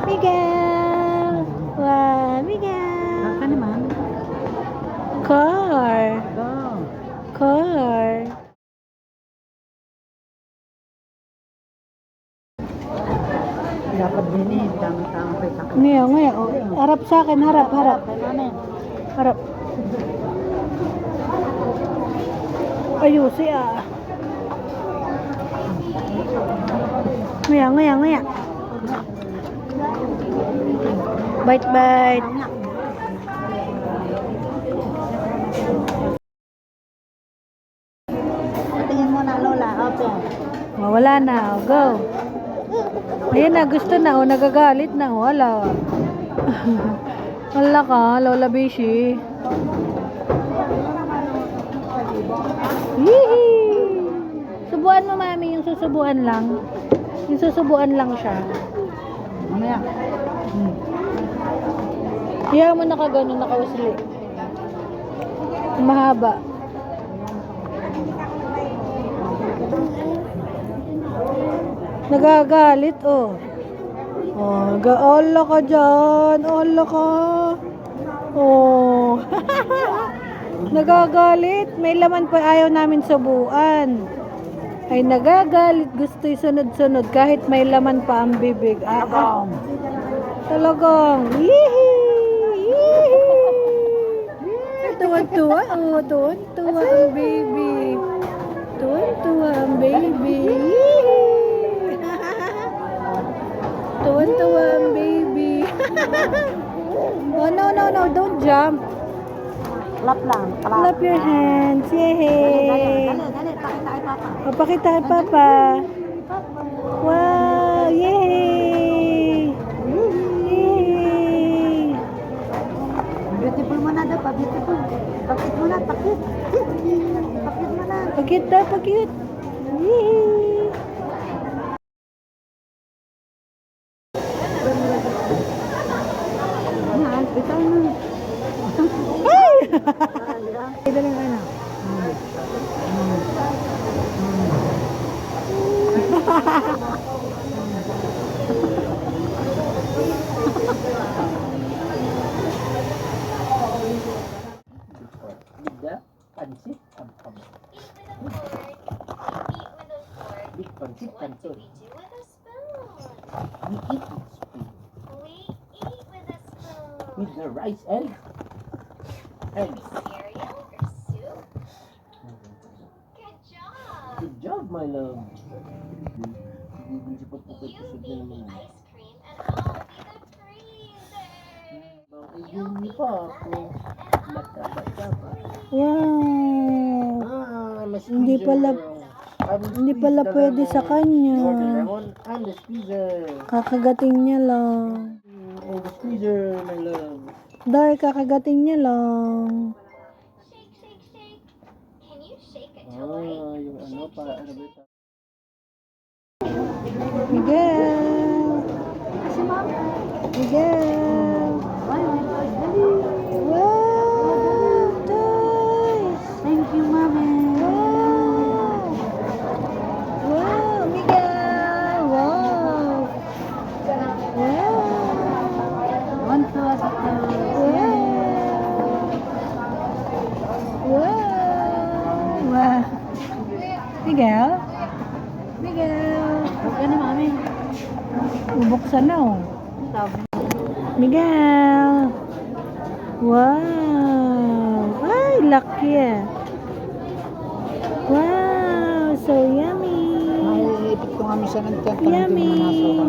Miguel! Wow, Miguel! Ka naman. Car! Go. Car! Dapat din eh. Tama-tama pa sa akin. Ngayon, ngayon. Oh, harap sa akin, harap, harap. Harap. Ayusi ah. Ngaya, ngaya, ngaya. Bite, bite. Tingin mo na, Lola. Okay. Wala na. Oh, go. Ayan na, gusto na. Oh, nagagalit na. Oh, wala. Wala ka, Lola Bishi. Yee! Subuan mo, mami. Yung susubuan lang. Yung susubuan lang siya. Mamaya. Iyaw mo nakagano, nakausli. Mahaba. Nagagalit, oh. Oh, ala ka dyan. Ala ka. Oh. Nagagalit. May laman pa ayaw namin subuan. Ay nagagalit. Gusto'y sunod-sunod kahit may laman pa ang bibig. Ah. Talagang. Yee! Tuwan-tuwa. Oh, tuwan-tuwa ang baby. Tuwan-tuwa ang baby. Yee! Tuwan-tuwa ang baby. Oh, no. Don't jump. Clap lang. Clap your hands. Yay! Dali. Papakita Pakita kay Papa. kay Papa. Wow! Yay! Yay! Beautiful mo na daw, beautiful. Pakit mo na, pakit. Pakit mo na. Pagkit daw, pagkit. Yay! Yan, ito na. Ay! Ito lang ano. Pansit, ampam. Big pansit, pansit. We eat with spoon. With the rice and eggs. Good job, my love. Hindi pa po kayo kusog na naman. Hindi pa ako. Mata. Wow! Mas Hindi pala pwede sa kanya. I'm the squeezer. Kakagating niya lang. I'm the squeezer, my love. Dar, kakagating niya lang. Yung ano, para ano ba ito? Miguel! Miguel! Wow! Toys! Thank you, Mami. Wow, Miguel! Wow! Wow! Want to ask you? Wow! Wow! Miguel? Miguel! Okay na, Mami. Bubuksan na, oh. Miguel! Wow! Ay, laki ah. Wow! So yummy! May ipit ko nga minsan ng tiyan. Yummy!